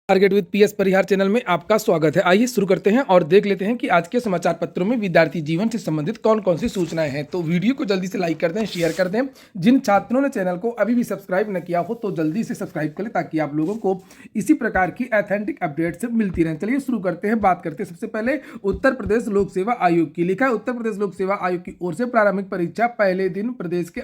Target with PS Parihar channel में आपका स्वागत है। आइए शुरू करते हैं और देख लेते हैं कि आज के समाचार पत्रों में विद्यार्थी जीवन से संबंधित कौन कौन सी सूचनाएं हैं। तो वीडियो को जल्दी से लाइक कर दें, शेयर कर दें। जिन छात्रों ने चैनल को अभी भी सब्सक्राइब न किया हो तो जल्दी से सब्सक्राइब करें ताकि आप लोगों को इसी प्रकार की ऑथेंटिक अपडेट से मिलती रहें। चलिए शुरू करते हैं। बात करते हैं सबसे पहले उत्तर प्रदेश लोक सेवा आयोग की। लिखा है उत्तर प्रदेश लोक सेवा आयोग की ओर से प्रारंभिक परीक्षा पहले दिन प्रदेश के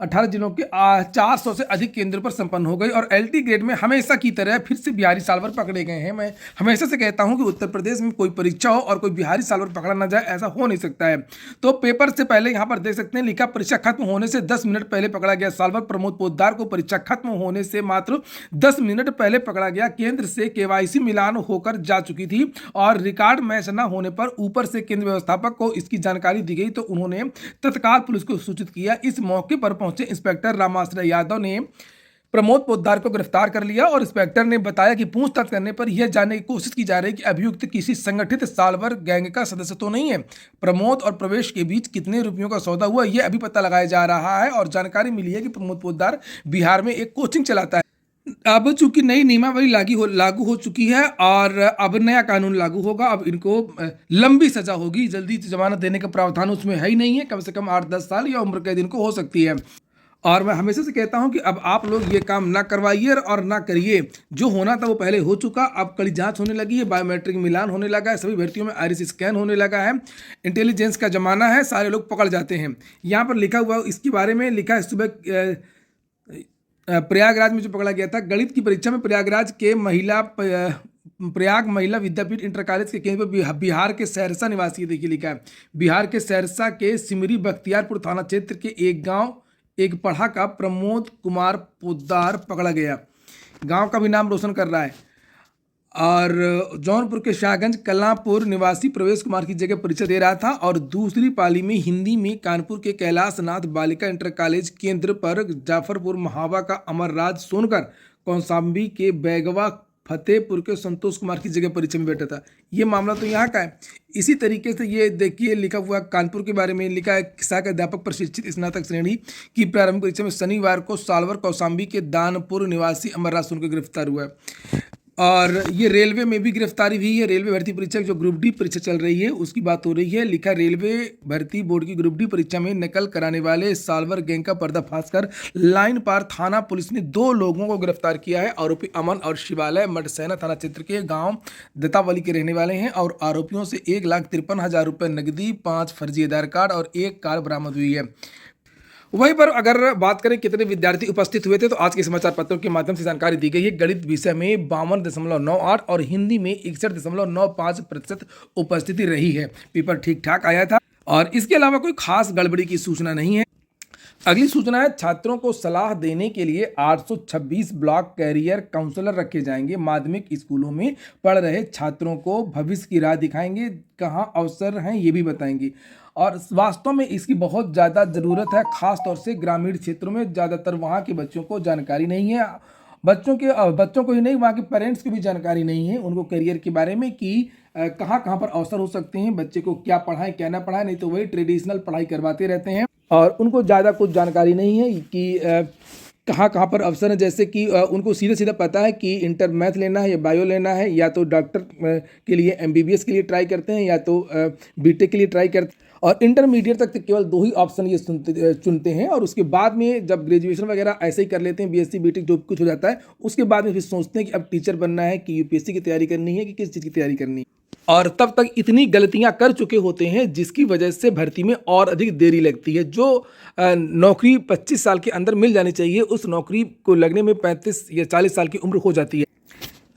18 जिलों के 400 से अधिक केंद्रों पर संपन्न हो गई और एलटी ग्रेड में हमेशा की तरह फिर से बिहारी सालवर पकड़े गए हैं। मैं हमेशा से कहता हूं कि उत्तर प्रदेश में कोई परीक्षा हो और कोई बिहारी सालवर पकड़ा ना जाए, ऐसा हो नहीं सकता है। तो पेपर से पहले यहां पर देख सकते हैं, लिखा परीक्षा खत्म होने से 10 मिनट पहले पकड़ा गया सालवर प्रमोद पोद्दार को परीक्षा खत्म होने से मात्र 10 मिनट पहले पकड़ा गया। केंद्र से केवाईसी मिलान होकर जा चुकी थी और रिकॉर्ड मैच न होने पर ऊपर से केंद्र व्यवस्थापक को इसकी जानकारी दी गई तो उन्होंने तत्काल पुलिस को सूचित किया। इस मौके पर पहुंचे इंस्पेक्टर रामाश्रय यादव ने प्रमोद पोद्दार को गिरफ्तार कर लिया और इंस्पेक्टर ने बताया कि पूछताछ करने पर यह जानने की कोशिश की जा रही है कि अभियुक्त किसी संगठित सालवर गैंग का सदस्य तो नहीं है। प्रमोद और प्रवेश के बीच कितने रुपयों का सौदा हुआ यह अभी पता लगाया जा रहा है और जानकारी मिली है कि प्रमोद पोद्दार बिहार में एक कोचिंग चलाता है। अब चूंकि नई नियमावली लागू हो चुकी है और अब नया कानून लागू होगा, अब इनको लंबी सजा होगी। जल्दी जमानत देने का प्रावधान उसमें है ही नहीं है। कम से कम 8-10 साल या उम्र कैद इनको हो सकती है। और मैं हमेशा से कहता हूं कि अब आप लोग ये काम ना करवाइए और ना करिए। जो होना था वो पहले हो चुका, अब कड़ी जांच होने लगी है, बायोमेट्रिक मिलान होने लगा है, सभी भर्तियों में आइरिस स्कैन होने लगा है। इंटेलिजेंस का जमाना है, सारे लोग पकड़ जाते हैं। यहाँ पर लिखा हुआ इसके बारे में लिखा है, सुबह प्रयागराज में जो पकड़ा गया था गणित की परीक्षा में प्रयागराज के प्रयाग महिला विद्यापीठ इंटर कॉलेज के केंद्र पर बिहार के सहरसा निवासी, देखिए लिखा है बिहार के सहरसा के सिमरी बख्तियारपुर थाना क्षेत्र के एक पढ़ा प्रमोद कुमार पोद्दार पकड़ा गया। गांव का भी नाम रोशन कर रहा है। और जौनपुर के शाहगंज कलांपुर निवासी प्रवेश कुमार की जगह परीक्षा दे रहा था और दूसरी पाली में हिंदी में कानपुर के कैलाश नाथ बालिका इंटर कॉलेज केंद्र पर जाफरपुर महावा का अमरराज सोनकर, कौशाम्बी के बैगवा फतेहपुर के संतोष कुमार की जगह परीक्षा में बैठा था। ये मामला तो यहाँ का है। इसी तरीके से ये देखिए लिखा हुआ कानपुर के बारे में लिखा है, सहायक अध्यापक प्रशिक्षित स्नातक श्रेणी की प्रारंभिक परीक्षा में शनिवार को सालवर कौशाम्बी के दानपुर निवासी अमरराज सोनकर गिरफ्तार हुआ है। और ये रेलवे में भी गिरफ्तारी हुई है। रेलवे भर्ती परीक्षा जो ग्रुप डी परीक्षा चल रही है उसकी बात हो रही है। लिखा रेलवे भर्ती बोर्ड की ग्रुप डी परीक्षा में नकल कराने वाले सालवर गैंग का पर्दाफाश कर लाइन पार थाना पुलिस ने 2 लोगों को गिरफ्तार किया है। आरोपी अमन और शिवालय मडसैना थाना क्षेत्र के गांव दत्तावली के रहने वाले हैं और आरोपियों से 1,53,000 रुपये नकदी, 5 फर्जी आधार कार्ड और 1 कार बरामद हुई है। वहीं पर अगर बात करें कितने विद्यार्थी उपस्थित हुए थे तो आज के समाचार पत्रों के माध्यम से जानकारी दी गई है। गणित विषय में 52.98 और हिंदी में 61.95% उपस्थिति रही है। पेपर ठीक ठाक आया था और इसके अलावा कोई खास गड़बड़ी की सूचना नहीं है। अगली सूचना है, छात्रों को सलाह देने के लिए 826 ब्लॉक कैरियर काउंसलर रखे जाएंगे। माध्यमिक स्कूलों में पढ़ रहे छात्रों को भविष्य की राह दिखाएंगे, कहाँ अवसर हैं ये भी बताएंगे। और वास्तव में इसकी बहुत ज़्यादा ज़रूरत है, ख़ास तौर से ग्रामीण क्षेत्रों में। ज़्यादातर वहाँ के बच्चों को जानकारी नहीं है। बच्चों को ही नहीं, वहाँ के पेरेंट्स को भी जानकारी नहीं है उनको करियर के बारे में कि कहाँ पर अवसर हो सकते हैं, बच्चे को क्या पढ़ाएं क्या ना पढ़ाएं। नहीं तो वही ट्रेडिशनल पढ़ाई करवाते रहते हैं और उनको ज़्यादा कुछ जानकारी नहीं है कि कहाँ पर अवसर है। जैसे कि उनको सीधा पता है कि इंटर मैथ लेना है या बायो लेना है, या तो डॉक्टर के लिए MBBS के लिए ट्राई करते हैं या तो बीटेक के लिए ट्राई करते हैं। और इंटरमीडिएट तक तो केवल 2 ही ऑप्शन ये चुनते हैं और उसके बाद में जब ग्रेजुएशन वगैरह ऐसे ही कर लेते हैं, BSc BTech जो कुछ हो जाता है, उसके बाद में फिर सोचते हैं कि अब टीचर बनना है कि UPSC की तैयारी करनी है कि किस चीज़ की तैयारी करनी है। और तब तक इतनी गलतियां कर चुके होते हैं जिसकी वजह से भर्ती में और अधिक देरी लगती है। जो नौकरी 25 साल के अंदर मिल जानी चाहिए उस नौकरी को लगने में 35 या 40 साल की उम्र हो जाती है।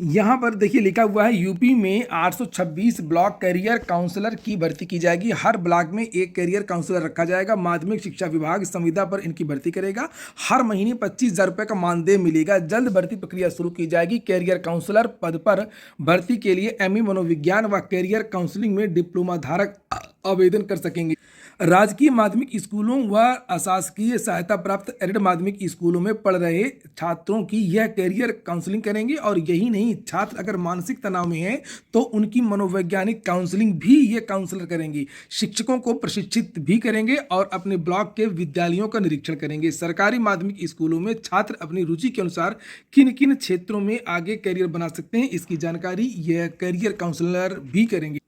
यहाँ पर देखिए लिखा हुआ है, यूपी में 826 ब्लॉक कैरियर काउंसलर की भर्ती की जाएगी। हर ब्लॉक में 1 कैरियर काउंसलर रखा जाएगा। माध्यमिक शिक्षा विभाग संविदा पर इनकी भर्ती करेगा। हर महीने 25,000 रुपये का मानदेय मिलेगा। जल्द भर्ती प्रक्रिया शुरू की जाएगी। कैरियर काउंसलर पद पर भर्ती के लिए ME मनोविज्ञान व कैरियर काउंसलिंग में डिप्लोमा धारक आवेदन कर सकेंगे। राजकीय माध्यमिक स्कूलों व अशासकीय सहायता प्राप्त एडेड माध्यमिक स्कूलों में पढ़ रहे छात्रों की यह कैरियर काउंसलिंग करेंगे। और यही नहीं, छात्र अगर मानसिक तनाव में है तो उनकी मनोवैज्ञानिक काउंसलिंग भी ये काउंसलर करेंगे। शिक्षकों को प्रशिक्षित भी करेंगे और अपने ब्लॉक के विद्यालयों का निरीक्षण करेंगे। सरकारी माध्यमिक स्कूलों में छात्र अपनी रुचि के अनुसार किन किन क्षेत्रों में आगे कैरियर बना सकते हैं, इसकी जानकारी यह कैरियर काउंसलर भी करेंगे।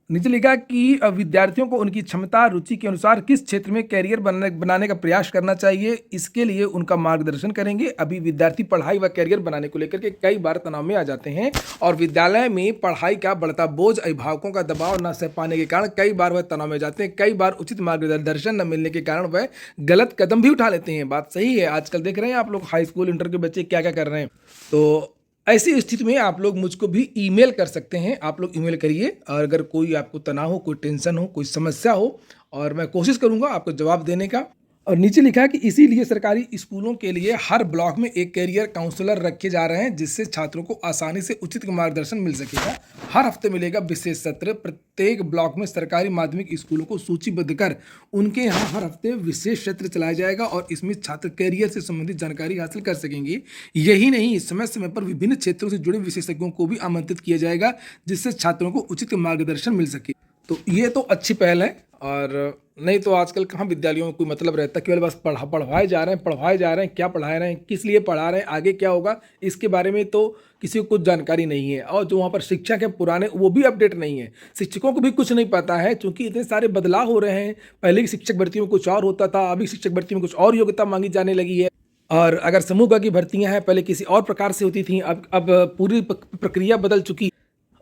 नीचे लिखा कि विद्यार्थियों को उनकी क्षमता रुचि के अनुसार किस क्षेत्र में कैरियर बनाने का प्रयास करना चाहिए, इसके लिए उनका मार्गदर्शन करेंगे। अभी विद्यार्थी पढ़ाई व कैरियर बनाने को लेकर के कई बार तनाव में आ जाते हैं और विद्यालय में पढ़ाई का बढ़ता बोझ, अभिभावकों का दबाव न सह पाने के कारण कई बार वह तनाव में जाते हैं। कई बार उचित मार्गदर्शन न मिलने के कारण वह गलत कदम भी उठा लेते हैं। बात सही है, आजकल देख रहे हैं आप लोग हाई स्कूल इंटर के बच्चे क्या क्या कर रहे हैं। तो ऐसी स्थिति में आप लोग मुझको भी ईमेल कर सकते हैं। आप लोग ईमेल करिए और अगर कोई आपको तनाव हो, कोई टेंशन हो, कोई समस्या हो, और मैं कोशिश करूंगा आपको जवाब देने का। और नीचे लिखा है कि इसीलिए सरकारी स्कूलों के लिए हर ब्लॉक में एक कैरियर काउंसलर रखे जा रहे हैं, जिससे छात्रों को आसानी से उचित मार्गदर्शन मिल सकेगा। हर हफ्ते मिलेगा विशेष सत्र। प्रत्येक ब्लॉक में सरकारी माध्यमिक स्कूलों को सूचीबद्ध कर उनके यहाँ हर हफ्ते विशेष सत्र चलाया जाएगा और इसमें छात्र कैरियर से संबंधित जानकारी हासिल कर सकेंगे। यही नहीं, समय समय पर विभिन्न क्षेत्रों से जुड़े विशेषज्ञों को भी आमंत्रित किया जाएगा, जिससे छात्रों को उचित मार्गदर्शन मिल सके। तो ये तो अच्छी पहल है। और नहीं तो आजकल कहाँ विद्यालयों में कोई मतलब रहता है, केवल बस पढ़वाए जा रहे हैं, क्या पढ़ा रहे हैं, किस लिए पढ़ा रहे हैं, आगे क्या होगा, इसके बारे में तो किसी को कुछ जानकारी नहीं है। और जो वहाँ पर शिक्षक है पुराने, वो भी अपडेट नहीं है। शिक्षकों को भी कुछ नहीं पता है, क्योंकि इतने सारे बदलाव हो रहे हैं। पहले की शिक्षक भर्ती में कुछ और होता था, अभी शिक्षक भर्ती में कुछ और योग्यता मांगी जाने लगी है। और अगर समूह की भर्तियाँ हैं, पहले किसी और प्रकार से होती थी, अब पूरी प्रक्रिया बदल चुकी।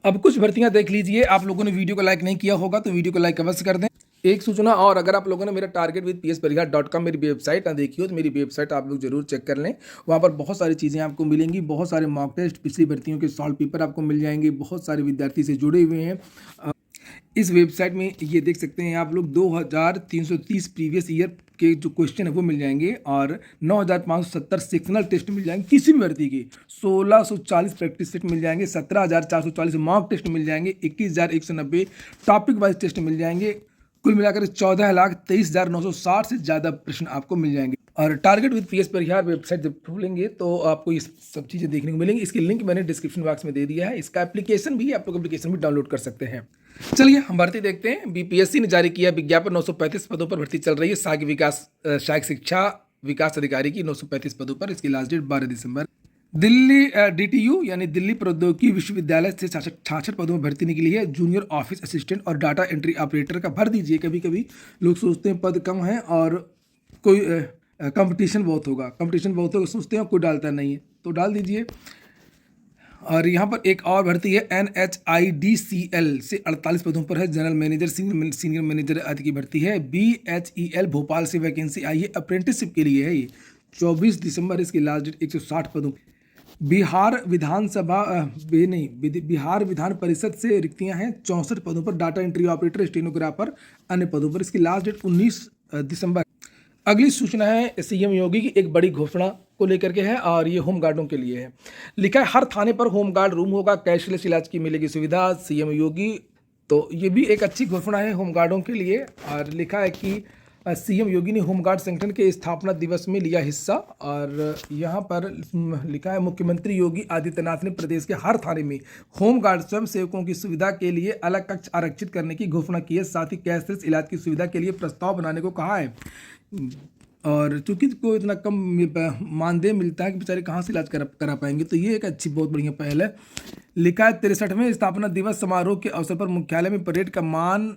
अब कुछ भर्तियां देख लीजिए। आप लोगों ने वीडियो को लाइक नहीं किया होगा तो वीडियो को लाइक अवश्य कर दें। एक सूचना और, अगर आप लोगों ने मेरा targetwithpsparihaar.com मेरी वेबसाइट ना देखी हो तो मेरी वेबसाइट आप लोग जरूर चेक कर लें। वहाँ पर बहुत सारी चीज़ें आपको मिलेंगी, बहुत सारे मॉक टेस्ट, पिछली भर्तियों के सॉल्व पेपर आपको मिल जाएंगे, बहुत सारे विद्यार्थी से जुड़े हुए हैं। इस वेबसाइट में ये देख सकते हैं आप लोग 2330 प्रीवियस ईयर के जो क्वेश्चन है वो मिल जाएंगे और 9570 सेक्शनल टेस्ट मिल जाएंगे किसी भी भर्ती के, 1640 प्रैक्टिस सेट मिल जाएंगे, 17440 मॉक टेस्ट मिल जाएंगे, 21190 टॉपिक वाइज टेस्ट मिल जाएंगे। कुल मिलाकर 14,23,960 से ज़्यादा प्रश्न आपको मिल जाएंगे। और target with PS Parihar website जब खोलेंगे तो आपको ये सब चीज़ें देखने को मिलेंगी। इसकी लिंक मैंने डिस्क्रिप्शन बॉक्स में दे दिया है। इसका एप्लीकेशन भी, आप लोग एप्लीकेशन भी डाउनलोड कर सकते हैं। चलिए हम भर्ती देखते हैं। बीपीएससी ने जारी किया विज्ञापन, 935 पदों पर भर्ती चल रही है। सहायक शिक्षा विकास अधिकारी की 935 पदों पर। इसकी लास्ट डेट 12 दिसंबर। दिल्ली डीटीयू यानी दिल्ली प्रौद्योगिकी विश्वविद्यालय से 66 पदों में भर्ती निकली है। जूनियर ऑफिस असिस्टेंट और डाटा एंट्री ऑपरेटर का भर दीजिए। कभी कभी लोग सोचते हैं पद कम है और कोई कंपटीशन बहुत होगा, सोचते हैं कोई डालता नहीं है, तो डाल दीजिए। और यहाँ पर एक और भर्ती है NHIDCL से 48 पदों पर है। जनरल मैनेजर, सीनियर मैनेजर आदि की भर्ती है। BHEL भोपाल से वैकेंसी आई है, अप्रेंटिसशिप के लिए है ये। 24 दिसंबर इसकी लास्ट डेट। 160 पदों। बिहार विधान परिषद से रिक्तियां हैं 64 पदों पर। डाटा एंट्री ऑपरेटर, स्टेनोग्राफर, अन्य पदों पर। इसकी लास्ट डेट 19 दिसंबर। अगली सूचना है सीएम योगी की एक बड़ी घोषणा को लेकर के है और ये होमगार्डों के लिए है। लिखा है हर थाने पर होमगार्ड रूम होगा, कैशलेस इलाज की मिलेगी सुविधा, सीएम योगी। तो ये भी एक अच्छी घोषणा है होमगार्डों के लिए। और लिखा है कि सीएम योगी ने होमगार्ड संगठन के स्थापना दिवस में लिया हिस्सा। और यहाँ पर लिखा है मुख्यमंत्री योगी आदित्यनाथ ने प्रदेश के हर थाने में होमगार्ड स्वयं सेवकों की सुविधा के लिए अलग कक्ष आरक्षित करने की घोषणा की है। साथ ही कैशलेस इलाज की सुविधा के लिए प्रस्ताव बनाने को कहा है। और चूंकि को इतना कम मानदेय मिलता है कि बेचारे कहाँ से इलाज करा पाएंगे, तो ये एक अच्छी बहुत बढ़िया पहल है। लिखा है 63वें स्थापना दिवस समारोह के अवसर पर मुख्यालय में परेड का मान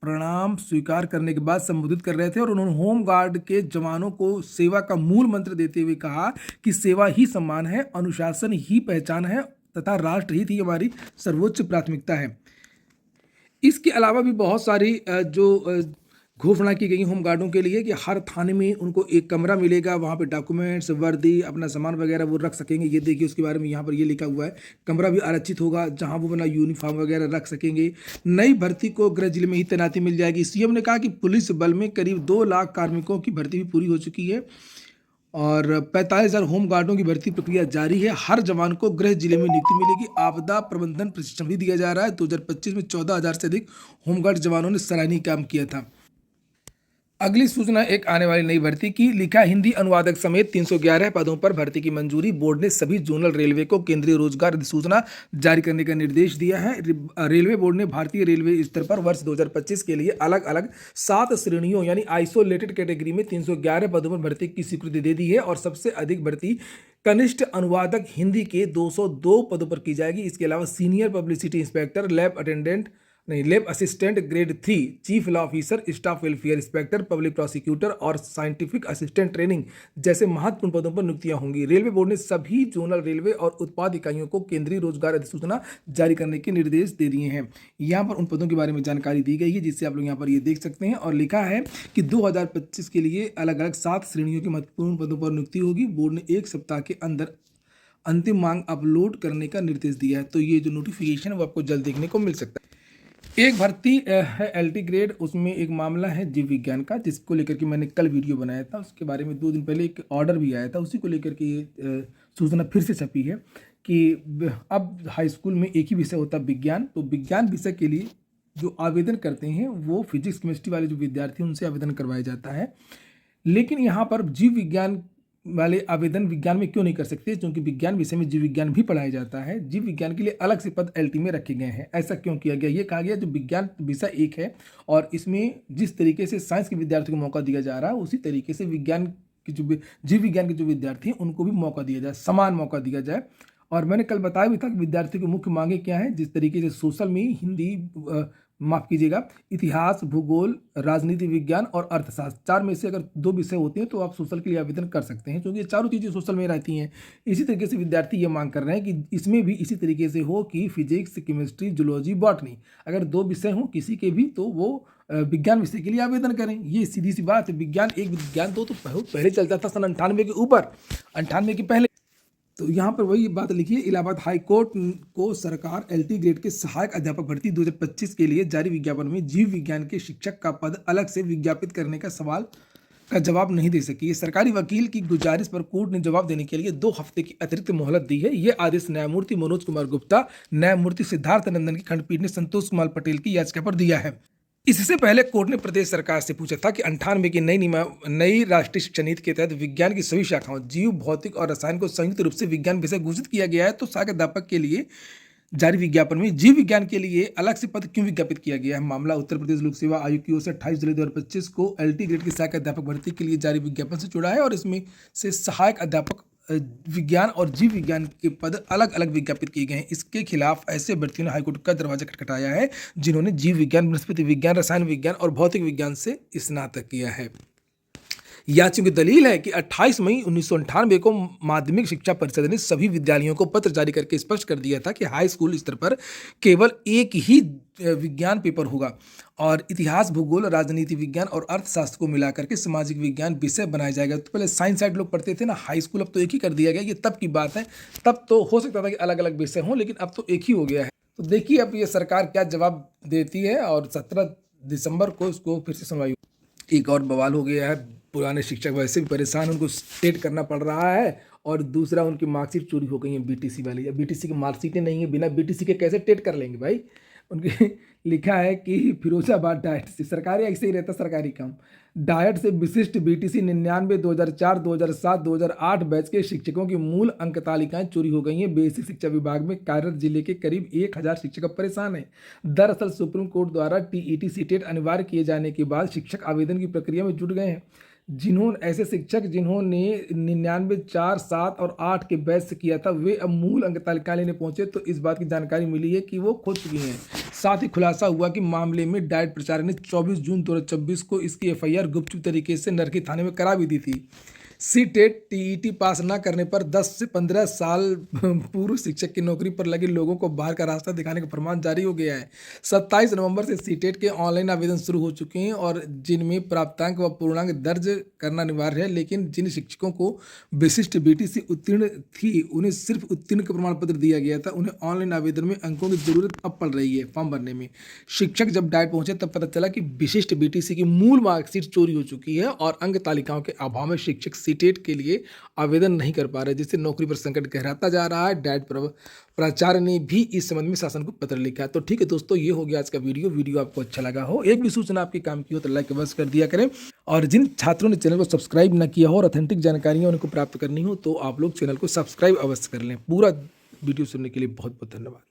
प्रणाम स्वीकार करने के बाद संबोधित कर रहे थे और उन्होंने होमगार्ड के जवानों को सेवा का मूल मंत्र देते हुए कहा कि सेवा ही सम्मान है, अनुशासन ही पहचान है तथा राष्ट्र हित ही हमारी सर्वोच्च प्राथमिकता है। इसके अलावा भी बहुत सारी जो घोषणा की गई होमगार्डों के लिए कि हर थाने में उनको एक कमरा मिलेगा, वहाँ पे डॉक्यूमेंट्स, वर्दी, अपना सामान वगैरह वो रख सकेंगे। ये देखिए उसके बारे में यहाँ पर ये लिखा हुआ है। कमरा भी आरक्षित होगा जहाँ वो अपना यूनिफॉर्म वगैरह रख सकेंगे। नई भर्ती को गृह जिले में ही तैनाती मिल जाएगी। सीएम ने कहा कि पुलिस बल में करीब 2 लाख कार्मिकों की भर्ती भी पूरी हो चुकी है और 45,000 होमगार्डों की भर्ती प्रक्रिया जारी है। हर जवान को गृह जिले में नियुक्ति मिलेगी। आपदा प्रबंधन प्रशिक्षण भी दिया जा रहा है। 2025 में 14,000 से अधिक होमगार्ड जवानों ने सराहनीय काम किया था। अगली सूचना एक आने वाली नई भर्ती की। लिखा हिंदी अनुवादक समेत 311 पदों पर भर्ती की मंजूरी। बोर्ड ने सभी जोनल रेलवे को केंद्रीय रोजगार अधिसूचना जारी करने का निर्देश दिया है। रेलवे बोर्ड ने भारतीय रेलवे स्तर पर वर्ष 2025 के लिए अलग अलग 7 श्रेणियों यानी आइसोलेटेड कैटेगरी में 311 पदों पर भर्ती की स्वीकृति दे दी है और सबसे अधिक भर्ती कनिष्ठ अनुवादक हिंदी के 202 पदों पर की जाएगी। इसके अलावा senior publicity inspector, lab assistant grade 3, chief law officer, staff welfare inspector, public prosecutor और साइंटिफिक असिस्टेंट ट्रेनिंग जैसे महत्वपूर्ण पदों पर नियुक्तियां होंगी। रेलवे बोर्ड ने सभी जोनल रेलवे और उत्पाद इकाइयों को केंद्रीय रोजगार अधिसूचना जारी करने के निर्देश दे दिए हैं। यहाँ पर उन पदों के बारे में जानकारी दी गई है जिससे आप लोग यहाँ पर ये देख सकते हैं। और लिखा है कि 2025 के लिए अलग अलग 7 श्रेणियों के महत्वपूर्ण पदों पर नियुक्ति होगी। बोर्ड ने 1 सप्ताह के अंदर अंतिम मांग अपलोड करने का निर्देश दिया है। तो ये जो नोटिफिकेशन है वो आपको जल्द देखने को मिल सकता है। एक भर्ती है LT ग्रेड, उसमें एक मामला है जीव विज्ञान का जिसको लेकर के मैंने कल वीडियो बनाया था। उसके बारे में 2 दिन पहले एक ऑर्डर भी आया था, उसी को लेकर के ये सूचना फिर से छपी है कि अब हाई स्कूल में एक ही विषय होता है विज्ञान। तो विज्ञान विषय के लिए जो आवेदन करते हैं वो फिजिक्स केमिस्ट्री वाले जो विद्यार्थी हैं उनसे आवेदन करवाया जाता है। लेकिन यहाँ पर जीव विज्ञान वाले आवेदन विज्ञान में क्यों नहीं कर सकते? क्योंकि विज्ञान विषय में जीव विज्ञान भी पढ़ाया जाता है। जीव विज्ञान के लिए अलग से पद LT में रखे गए हैं। ऐसा क्यों किया गया? ये कहा गया जो विज्ञान विषय एक है और इसमें जिस तरीके से साइंस के विद्यार्थियों को मौका दिया जा रहा है उसी तरीके से विज्ञान के जो जीव विज्ञान के जो विद्यार्थी हैं उनको भी मौका दिया जाए, समान मौका दिया जाए। और मैंने कल बताया भी था कि विद्यार्थियों की मुख्य मांगे क्या हैं। जिस तरीके से सोशल में हिंदी, माफ कीजिएगा, इतिहास, भूगोल, राजनीति विज्ञान और अर्थशास्त्र, 4 में से अगर 2 विषय होते हैं तो आप सोशल के लिए आवेदन कर सकते हैं क्योंकि ये चारों चीज़ें सोशल में रहती हैं। इसी तरीके से विद्यार्थी ये मांग कर रहे हैं कि इसमें भी इसी तरीके से हो कि फिजिक्स, केमिस्ट्री, जूलॉजी, बॉटनी, अगर 2 विषय हों किसी के भी तो वो विज्ञान विषय के लिए आवेदन करें। ये सीधी सी बात है। विज्ञान एक विज्ञान तो बहुत पहले चलता था, सन 98 के ऊपर, 98 के पहले। तो यहाँ पर वही बात लिखी है। इलाहाबाद हाई कोर्ट को सरकार LT ग्रेड के सहायक अध्यापक भर्ती 2025 के लिए जारी विज्ञापन में जीव विज्ञान के शिक्षक का पद अलग से विज्ञापित करने का सवाल का जवाब नहीं दे सकी है। सरकारी वकील की गुजारिश पर कोर्ट ने जवाब देने के लिए 2 हफ्ते की अतिरिक्त मोहलत दी है। ये आदेश न्यायमूर्ति मनोज कुमार गुप्ता, न्यायमूर्ति सिद्धार्थ नंदन की खंडपीठ ने संतोष कुमार पटेल की याचिका पर दिया है। इससे पहले कोर्ट ने प्रदेश सरकार से पूछा था कि 98 की नई राष्ट्रीय शिक्षा नीति के तहत विज्ञान की सभी शाखाओं जीव, भौतिक और रसायन को संयुक्त रूप से विज्ञान विषय घोषित किया गया है। तो सहायक अध्यापक के लिए जारी विज्ञापन में जीव विज्ञान के लिए अलग से पद क्यों विज्ञापित किया गया है? मामला उत्तर प्रदेश लोक सेवा आयोग की ओर से 28 जुलाई 2025 को LT ग्रेड के सहायक अध्यापक भर्ती के लिए जारी विज्ञापन से जुड़ा है और इसमें से सहायक अध्यापक विज्ञान और जीव विज्ञान के पद अलग अलग विज्ञापित किए गए हैं। इसके खिलाफ ऐसे अभ्यर्थियों ने हाईकोर्ट का दरवाजा खटखटाया है जिन्होंने जीव विज्ञान, वनस्पति विज्ञान, रसायन विज्ञान और भौतिक विज्ञान से स्नातक किया है। याचिका की दलील है कि 28 मई 1998 को माध्यमिक शिक्षा परिषद ने सभी विद्यालयों को पत्र जारी करके स्पष्ट कर दिया था कि हाई स्कूल स्तर पर केवल एक ही विज्ञान पेपर होगा और इतिहास, भूगोल, राजनीति विज्ञान और अर्थशास्त्र को मिलाकर के सामाजिक विज्ञान विषय बनाया जाएगा। तो पहले साइंस साइड लोग पढ़ते थे ना हाई स्कूल, अब तो एक ही कर दिया गया। ये तब की बात है, तब तो हो सकता था कि अलग अलग विषय हों लेकिन अब तो एक ही हो गया है। तो देखिए अब ये सरकार क्या जवाब देती है और 17 दिसंबर को इसको फिर से सुनवाई। एक और बवाल हो गया है, पुराने शिक्षक वैसे भी परेशान, उनको स्टेट करना पड़ रहा है और दूसरा उनकी मार्कशीट चोरी हो गई है BTC वाली। या BTC की मार्कशीटें नहीं है, बिना BTC के कैसे टेट कर लेंगे भाई? उनके लिखा है कि फिरोजाबाद डाइट से, सरकारी ऐसे ही रहता सरकारी काम, डाइट से विशिष्ट BTC 99, 2004, 2007, 2008 बैच के शिक्षकों की मूल अंक तालिकाएं चोरी हो गई हैं। बेसिक शिक्षा विभाग में कार्यरत जिले के करीब 1000 शिक्षक अब परेशान हैं। दरअसल सुप्रीम कोर्ट द्वारा TET CTET अनिवार्य किए जाने के बाद शिक्षक आवेदन की प्रक्रिया में जुट गए हैं। ऐसे शिक्षक जिन्होंने 99, 4, 7 और 8 के बैच से किया था वे अब मूल अंक तालिका लेने पहुंचे तो इस बात की जानकारी मिली है कि वो खो चुकी हैं। साथ ही खुलासा हुआ कि मामले में डाइट प्रचारक ने 24 जून 2024 को इसकी FIR गुपचुप तरीके से नरकी थाने में करा भी दी थी। CTET TET पास न करने पर 10 से 15 साल पूर्व शिक्षक की नौकरी पर लगे लोगों को बाहर का रास्ता दिखाने का फरमान जारी हो गया है। 27 नवंबर से CTET के ऑनलाइन आवेदन शुरू हो चुके हैं और जिनमें प्राप्तांक व पूर्णांक दर्ज करना अनिवार्य है। लेकिन जिन शिक्षकों को विशिष्ट BTC उत्तीर्ण थी उन्हें सिर्फ उत्तीर्ण का प्रमाण पत्र दिया गया था। उन्हें ऑनलाइन आवेदन में अंकों की जरूरत अब पड़ रही है फॉर्म भरने में। शिक्षक जब डाइट पहुंचे तब पता चला कि विशिष्ट BTC की मूल मार्कशीट चोरी हो चुकी है और अंक तालिकाओं के अभाव में शिक्षक सीटेट के लिए आवेदन नहीं कर पा रहे, जिससे नौकरी पर संकट गहराता जा रहा है। डाइट प्राचार्य ने भी इस संबंध में शासन को पत्र लिखा है। तो ठीक है दोस्तों, ये हो गया आज का वीडियो आपको अच्छा लगा हो, एक भी सूचना आपके काम की हो तो लाइक अवश्य कर दिया करें। और जिन छात्रों ने चैनल को सब्सक्राइब न किया हो और ऑथेंटिक जानकारियाँ उनको प्राप्त करनी हो तो आप लोग चैनल को सब्सक्राइब अवश्य कर लें। पूरा वीडियो सुनने के लिए बहुत बहुत धन्यवाद।